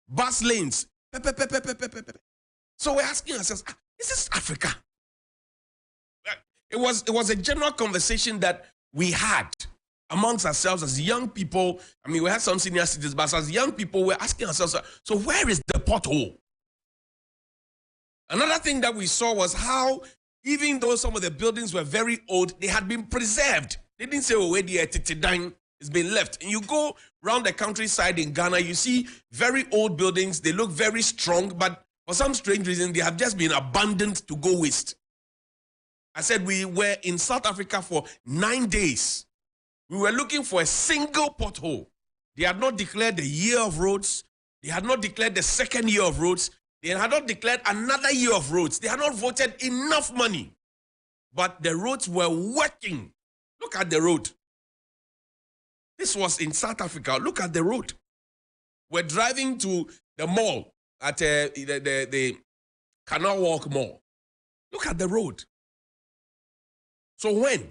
bus lanes. So we're asking ourselves, is this Africa? It was a general conversation that we had amongst ourselves as young people. I mean, we had some senior citizens, but as young people, we're asking ourselves, so where is the pothole? Another thing that we saw was how, even though some of the buildings were very old, they had been preserved. They didn't say, oh, where the Titidine has been left. And you go around the countryside in Ghana, you see very old buildings. They look very strong, but for some strange reason, they have just been abandoned to go waste. I said we were in South Africa for 9 days. We were looking for a single pothole. They had not declared the year of roads. They had not declared the second year of roads. They had not declared another year of roads. They had not voted enough money. But the roads were working. Look at the road. This was in South Africa. Look at the road. We're driving to the mall at the Canal Walk Mall. Look at the road. So when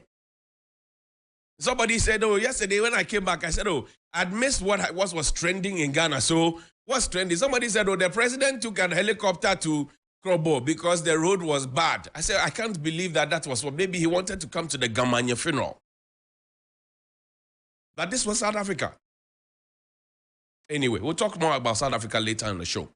somebody said, oh, yesterday when I came back, I said, oh, I'd missed what was trending in Ghana. So what's trending? Somebody said, oh, the president took a helicopter to Krobo because the road was bad. I said, I can't believe that was what. Maybe he wanted to come to the Gamanya funeral. But this was South Africa. Anyway, we'll talk more about South Africa later in the show.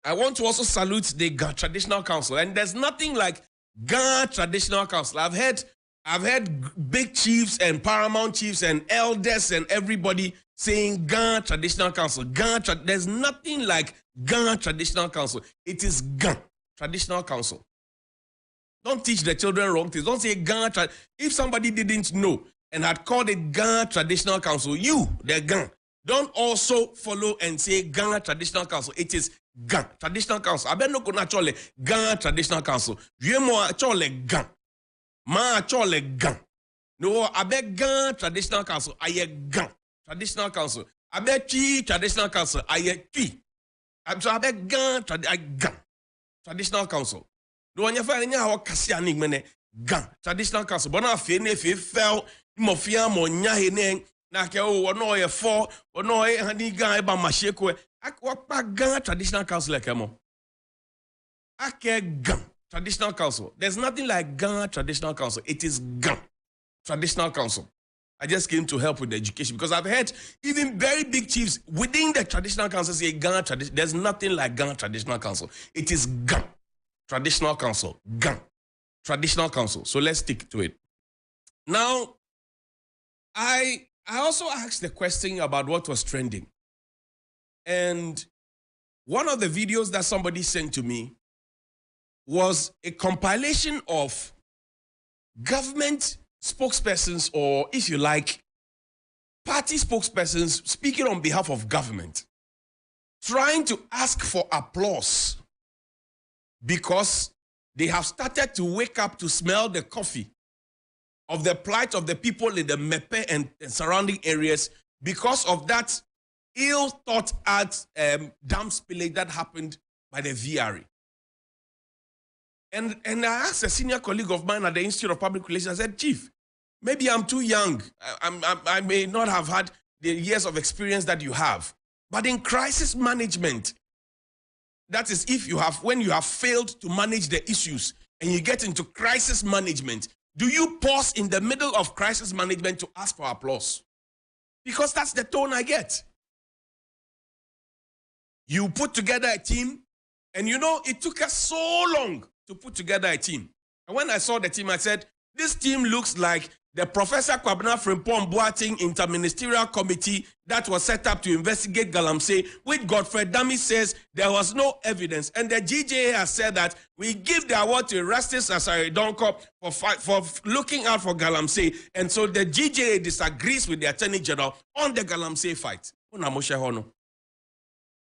I want to also salute the Traditional Council. And there's nothing like Ghana Traditional Council. I've heard big chiefs and paramount chiefs and elders and everybody saying Ghana Traditional Council. There's nothing like Ghana Traditional Council. It is Ghana Traditional Council. Don't teach the children wrong things. Don't say Ghana. If somebody didn't know and had called it Ghana Traditional Council, the Ghana, don't also follow and say Ghana Traditional Council. It is Ghana Traditional Council. I bet no gonna chole Ghana Traditional Council. You more chole Ghana. Ma chole Ghana. No, I bet Ghana Traditional Council. I Ghana Traditional Council. I bet Chi Traditional Council. I Chi. I bet Ghana Traditional Council. No one ever any how Cassia Nigmene Ghana Traditional Council. But now Fene fell Mofia Monya Hene. Nake oh no ye for no ye hani Ghana ba mashekwe. What Ghana Traditional Council like mo? Ake Ghana Traditional Council. There's nothing like Ghana Traditional Council. It is Ghana Traditional Council. I just came to help with the education because I've heard even very big chiefs within the Traditional Council say Ghana Traditional. There's nothing like Ghana Traditional Council. It is Ghana Traditional Council. Ghana Traditional Council. So let's stick to it. Now, I also asked the question about what was trending. And one of the videos that somebody sent to me was a compilation of government spokespersons, or if you like, party spokespersons speaking on behalf of government, trying to ask for applause because they have started to wake up to smell the coffee of the plight of the people in the Mepe and surrounding areas because of that ill-thought-out dam spillage that happened by the VRE. And I asked a senior colleague of mine at the Institute of Public Relations, I said, Chief, maybe I'm too young. I may not have had the years of experience that you have. But in crisis management, that is when you have failed to manage the issues and you get into crisis management, do you pause in the middle of crisis management to ask for applause? Because that's the tone I get. You put together a team, and you know, it took us so long to put together a team. And when I saw the team, I said, this team looks like the Professor Kwabena Frimpong Boateng Interministerial Committee that was set up to investigate Galamsey, which Godfrey Dami says there was no evidence. And the GJA has said that we give the award to Erastus Asare Donkor for looking out for Galamsey. And so the GJA disagrees with the Attorney General on the Galamsey fight.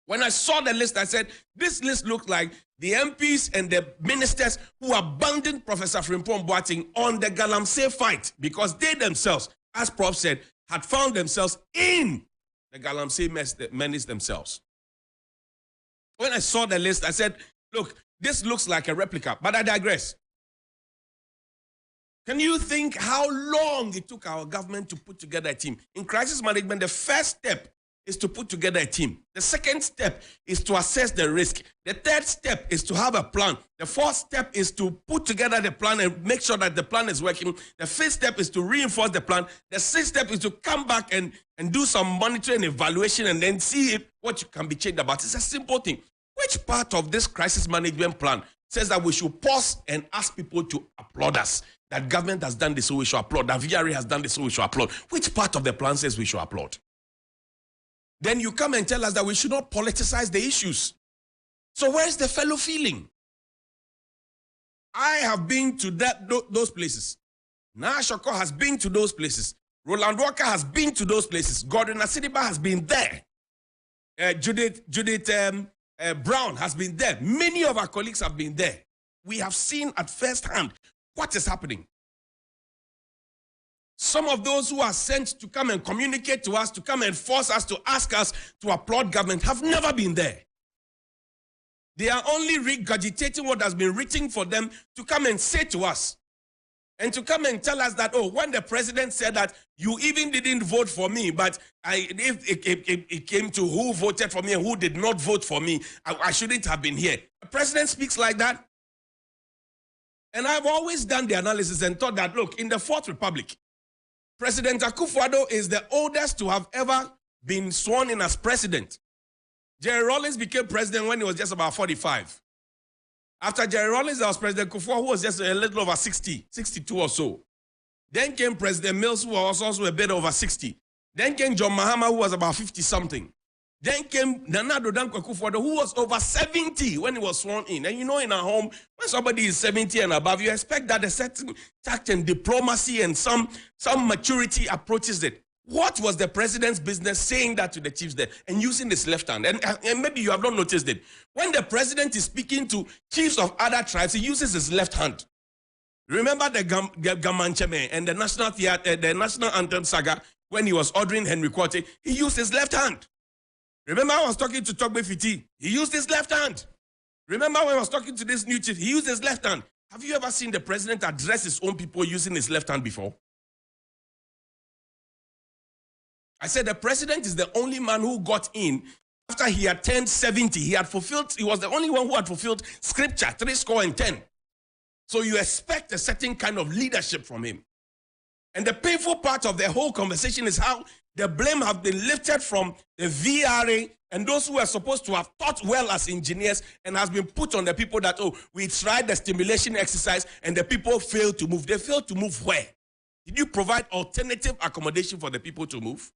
When I saw the list, I said, this list looked like the MPs and the ministers who abandoned Professor Frimpong Boateng on the Galamsey fight because they themselves, as Prof said, had found themselves in the Galamsey menace themselves. When I saw the list, I said, look, this looks like a replica, but I digress. Can you think how long it took our government to put together a team? In crisis management, the first step is to put together a team. The second step is to assess the risk. The third step is to have a plan. The fourth step is to put together the plan and make sure that the plan is working. The fifth step is to reinforce the plan. The sixth step is to come back and do some monitoring and evaluation and then see what you can be changed about. It's a simple thing. Which part of this crisis management plan says that we should pause and ask people to applaud us? That government has done this, so we should applaud. That VRA has done this, so we should applaud. Which part of the plan says we should applaud? Then you come and tell us that we should not politicize the issues. So where's the fellow feeling? I have been to those places. Nashoko has been to those places. Roland Walker has been to those places. Gordon Asidiba has been there. Judith Brown has been there. Many of our colleagues have been there. We have seen at first hand what is happening. Some of those who are sent to come and communicate to us, to come and force us, to ask us to applaud government, have never been there. They are only regurgitating what has been written for them to come and say to us. And to come and tell us that, oh, when the president said that, you even didn't vote for me, but if it came to who voted for me and who did not vote for me, I shouldn't have been here. The president speaks like that. And I've always done the analysis and thought that, look, in the Fourth Republic, President Akufo-Addo is the oldest to have ever been sworn in as president. Jerry Rawlings became president when he was just about 45. After Jerry Rawlings, there was President Kufuor, who was just a little over 60, 62 or so. Then came President Mills, who was also a bit over 60. Then came John Mahama, who was about 50-something. Then came Nana Addo Dankwa Akufo-Addo, who was over 70 when he was sworn in. And you know, in our home, when somebody is 70 and above, you expect that a certain tact and diplomacy and some maturity approaches it. What was the president's business saying that to the chiefs there and using his left hand? And maybe you have not noticed it. When the president is speaking to chiefs of other tribes, he uses his left hand. Remember the Gamancheme and the National Theatre, the National Anthem saga, when he was ordering Henry Quartey, he used his left hand. Remember I was talking to Togbe Fiti, he used his left hand. Remember when I was talking to this new chief, he used his left hand. Have you ever seen the president address his own people using his left hand before? I said the president is the only man who got in after he had turned 70. He was the only one who had fulfilled scripture, 70. So you expect a certain kind of leadership from him. And the painful part of the whole conversation is how the blame have been lifted from the VRA and those who are supposed to have taught well as engineers and has been put on the people that, oh, we tried the stimulation exercise and the people failed to move. They failed to move where? Did you provide alternative accommodation for the people to move?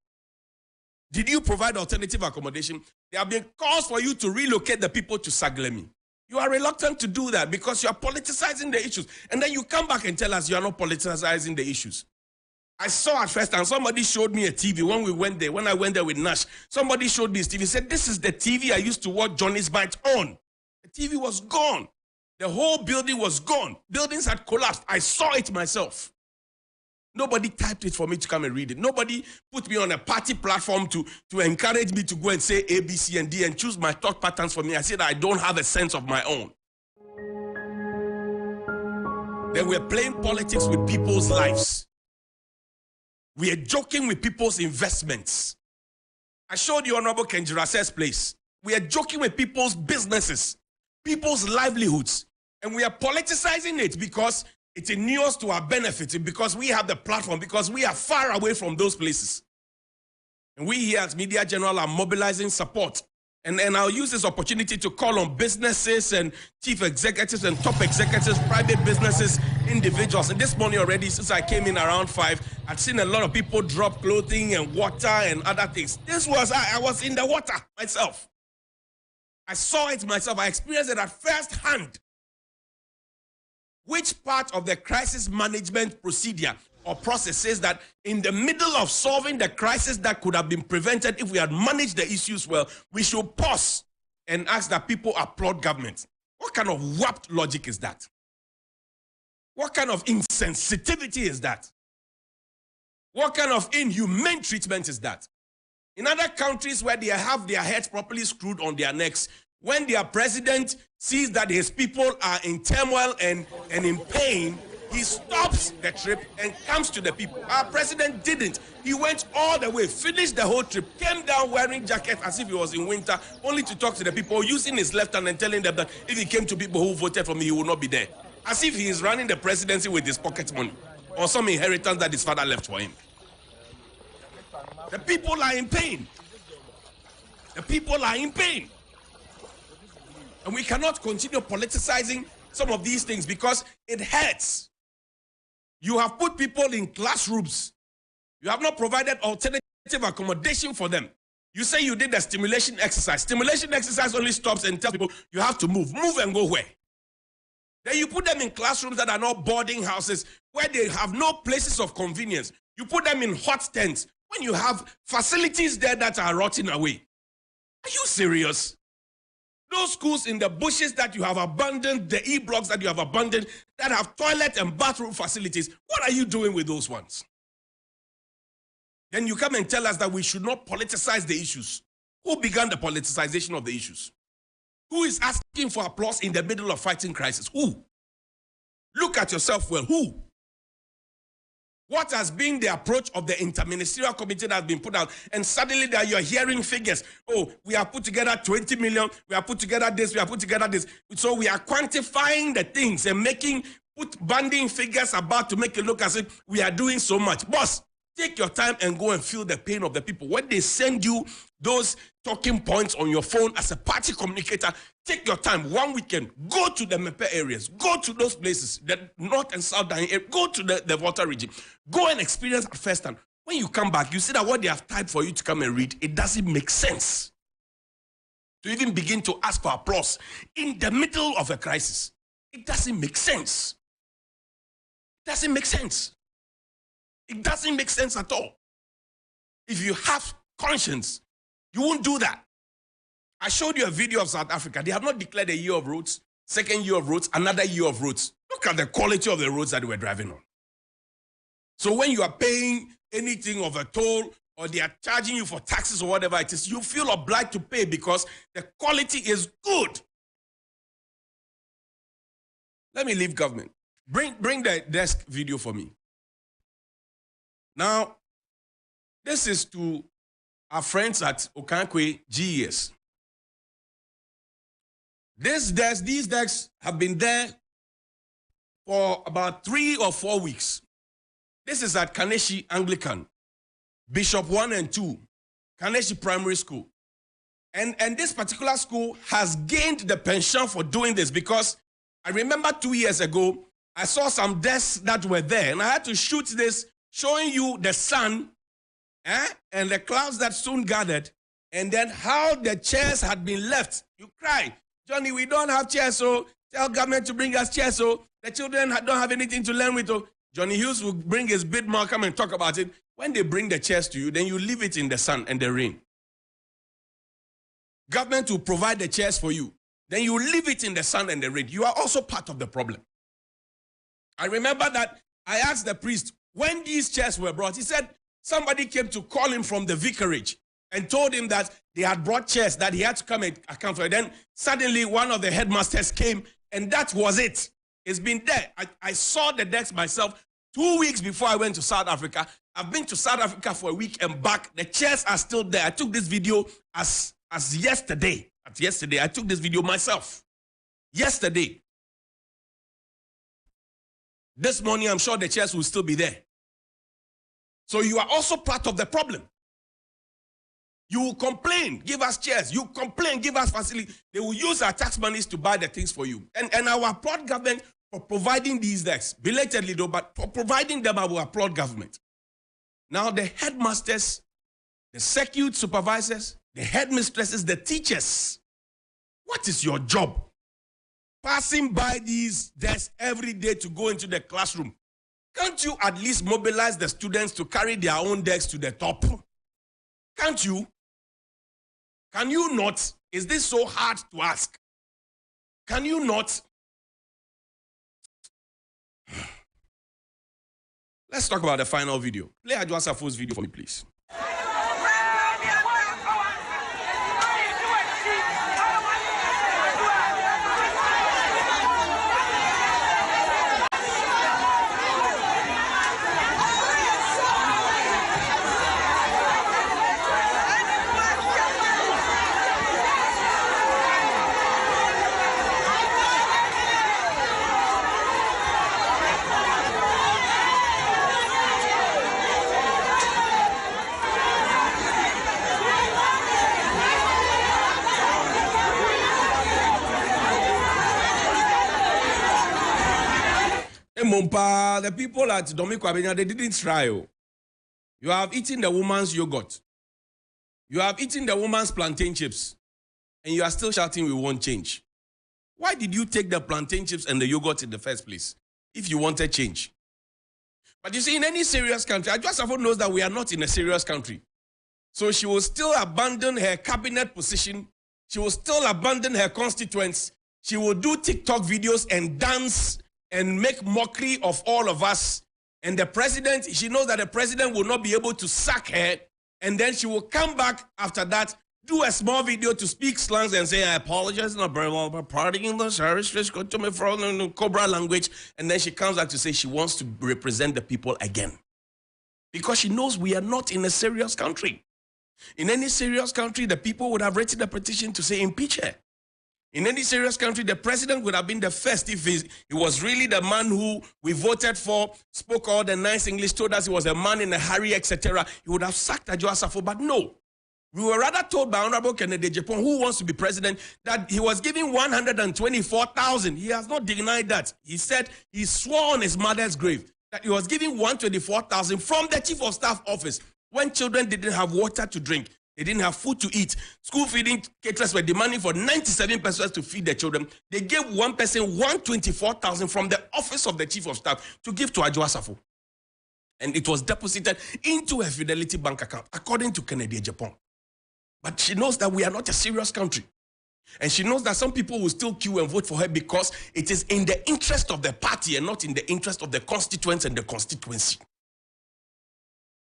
Did you provide alternative accommodation? There have been calls for you to relocate the people to Saglemi. You are reluctant to do that because you are politicizing the issues. And then you come back and tell us you are not politicizing the issues. I saw at first, and somebody showed me a TV when we went there, when I went there with Nash. Somebody showed me this TV, said, this is the TV I used to watch Johnny's Bite on. The TV was gone. The whole building was gone. Buildings had collapsed. I saw it myself. Nobody typed it for me to come and read it. Nobody put me on a party platform to encourage me to go and say A, B, C, and D and choose my thought patterns for me. I said I don't have a sense of my own. Then we're playing politics with people's lives. We are joking with people's investments. I showed you Honorable Kenjirase's place. We are joking with people's businesses, people's livelihoods. And we are politicizing it because it inures to our benefit, because we have the platform, because we are far away from those places. And we here at Media General are mobilizing support. And I'll use this opportunity to call on businesses and chief executives and top executives, private businesses, individuals. And this morning already, since I came in around 5, I've seen a lot of people drop clothing and water and other things. This was, I was in the water myself. I saw it myself. I experienced it at first hand. Which part of the crisis management procedure or process says that in the middle of solving the crisis that could have been prevented if we had managed the issues well, we should pause and ask that people applaud government? What kind of warped logic is that? What kind of insensitivity is that? What kind of inhumane treatment is that? In other countries where they have their heads properly screwed on their necks, when their president sees that his people are in turmoil and in pain, He stops the trip and comes to the people. Our president didn't. He went all the way, finished the whole trip, came down wearing jacket as if he was in winter, only to talk to the people, using his left hand and telling them that if he came to people who voted for me, he would not be there. As if he is running the presidency with his pocket money or some inheritance that his father left for him. The people are in pain. The people are in pain. And we cannot continue politicizing some of these things because it hurts. You have put people in classrooms. You have not provided alternative accommodation for them. You say you did a stimulation exercise. Stimulation exercise only stops and tells people you have to move. Move and go where? Then you put them in classrooms that are not boarding houses where they have no places of convenience. You put them in hot tents when you have facilities there that are rotting away. Are you serious? Those schools in the bushes that you have abandoned, the E-blocks that you have abandoned, that have toilet and bathroom facilities, what are you doing with those ones? Then you come and tell us that we should not politicize the issues. Who began the politicization of the issues? Who is asking for applause in the middle of fighting crisis? Who? Look at yourself well. Who? What has been the approach of the interministerial committee that has been put out? And suddenly that you're hearing figures. Oh, we have put together 20 million. We have put together this. We have put together this. So we are quantifying the things and banding figures about to make it look as if we are doing so much. Boss, take your time and go and feel the pain of the people. When they send you those talking points on your phone as a party communicator, take your time. One weekend, go to the MEPE areas, go to those places, the north and south, go to the Volta region, go and experience it firsthand. When you come back, you see that what they have typed for you to come and read, it doesn't make sense. To even begin to ask for applause in the middle of a crisis, it doesn't make sense. It doesn't make sense. It doesn't make sense at all. If you have conscience, you won't do that. I showed you a video of South Africa. They have not declared a year of roads, second year of roads, another year of roads. Look at the quality of the roads that they were driving on. So when you are paying anything of a toll or they are charging you for taxes or whatever it is, you feel obliged to pay because the quality is good. Let me leave government. Bring the desk video for me. Now, this is to our friends at Okankwe GES. These decks have been there for about 3 or 4 weeks. This is at Kaneshie Anglican, Bishop 1 and 2, Kaneshie Primary School. And this particular school has gained the pension for doing this because I remember 2 years ago, I saw some desks that were there and I had to shoot this showing you the sun and the clouds that soon gathered, and then how the chairs had been left. You cry, Johnny, we don't have chairs, so tell government to bring us chairs, so the children don't have anything to learn with. So Johnny Hughes will bring his big mouth, come and talk about it. When they bring the chairs to you, then you leave it in the sun and the rain. Government will provide the chairs for you. Then you leave it in the sun and the rain. You are also part of the problem. I remember that I asked the priest, when these chairs were brought, he said somebody came to call him from the vicarage and told him that they had brought chairs that he had to come and account for it. Then suddenly one of the headmasters came and that was it. It's been there. I saw the decks myself 2 weeks before I went to South Africa. I've been to South Africa for a week and back. The chairs are still there. I took this video as yesterday. Yesterday, I took this video myself. Yesterday. This morning, I'm sure the chairs will still be there. So you are also part of the problem. You will complain, give us chairs. You complain, give us facility. They will use our tax monies to buy the things for you. And I will applaud government for providing these decks. Belatedly though, but for providing them, I will applaud government. Now the headmasters, the circuit supervisors, the headmistresses, the teachers, what is your job? Passing by these desks every day to go into the classroom. Can't you at least mobilize the students to carry their own desks to the top? Can't you? Can you not? Is this so hard to ask? Can you not? Let's talk about the final video. Play Adwoa Safo's video for me, please. Mompa, the people at Dominic Kwabena, they didn't try. Oh. You have eaten the woman's yogurt. You have eaten the woman's plantain chips. And you are still shouting, we won't change. Why did you take the plantain chips and the yogurt in the first place if you wanted change? But you see, in any serious country, Adwoa knows that we are not in a serious country. So she will still abandon her cabinet position. She will still abandon her constituents. She will do TikTok videos and dance and make mockery of all of us. And the president, she knows that the president will not be able to sack her. And then she will come back after that, do a small video to speak slangs and say, I apologize, not very well, but party English, Irish, just go to me from Cobra language. And then she comes back to say she wants to represent the people again. Because she knows we are not in a serious country. In any serious country, the people would have written a petition to say impeach her. In any serious country, the president would have been the first if he was really the man who we voted for, spoke all the nice English, told us he was a man in a hurry, etc. He would have sacked Adwoa Safo, but no. We were rather told by Honorable Kennedy Agyapong, who wants to be president, that he was giving 124,000. He has not denied that. He said he swore on his mother's grave that he was giving 124,000 from the chief of staff office when children didn't have water to drink. They didn't have food to eat. School feeding caterers were demanding for 97 persons to feed their children. They gave one person 124,000 from the office of the chief of staff to give to Adwoa Safo. And it was deposited into a Fidelity bank account, according to Kennedy Agyapong. But she knows that we are not a serious country. And she knows that some people will still queue and vote for her because it is in the interest of the party and not in the interest of the constituents and the constituency.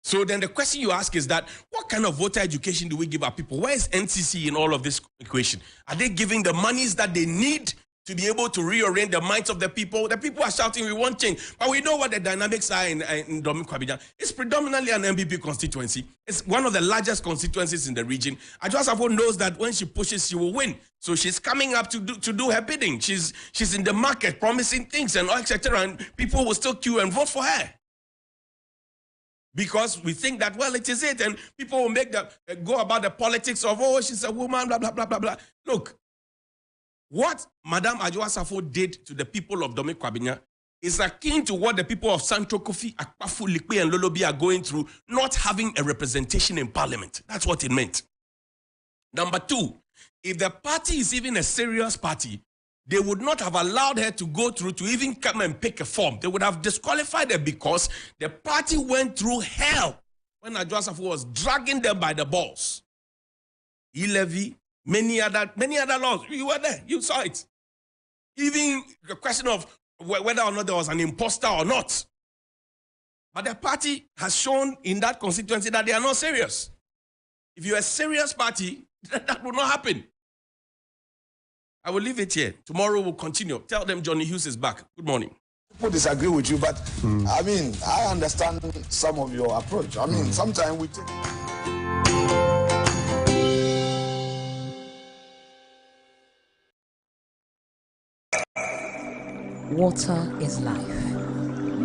So then the question you ask is that, what kind of voter education do we give our people? Where is NCC in all of this equation? Are they giving the monies that they need to be able to reorient the minds of the people? The people are shouting, we want change. But we know what the dynamics are in Dominic Kwabena. It's predominantly an MPP constituency. It's one of the largest constituencies in the region. Adwoa Safo knows that when she pushes, she will win. So she's coming up to do her bidding. She's in the market promising things and etc. And people will still queue and vote for her. Because we think that, well, it is it. And people will make go about the politics of, oh, she's a woman, blah, blah, blah, blah, blah. Look, what Madame Adwoa Safo did to the people of Dominic Kwabena is akin to what the people of Central Kofi, Akpafu, Likwe, and Lolobi are going through, not having a representation in parliament. That's what it meant. Number two, if the party is even a serious party, they would not have allowed her to go through to even come and pick a form. They would have disqualified her because the party went through hell when Adwoa Safo was dragging them by the balls. E-levy, many other laws. You were there. You saw it. Even the question of whether or not there was an imposter or not. But the party has shown in that constituency that they are not serious. If you're a serious party, that will not happen. I will leave it here. Tomorrow we'll continue. Tell them Johnny Hughes is back. Good morning. People disagree with you, but I mean, I understand some of your approach. I mean, sometimes we take... Water is life.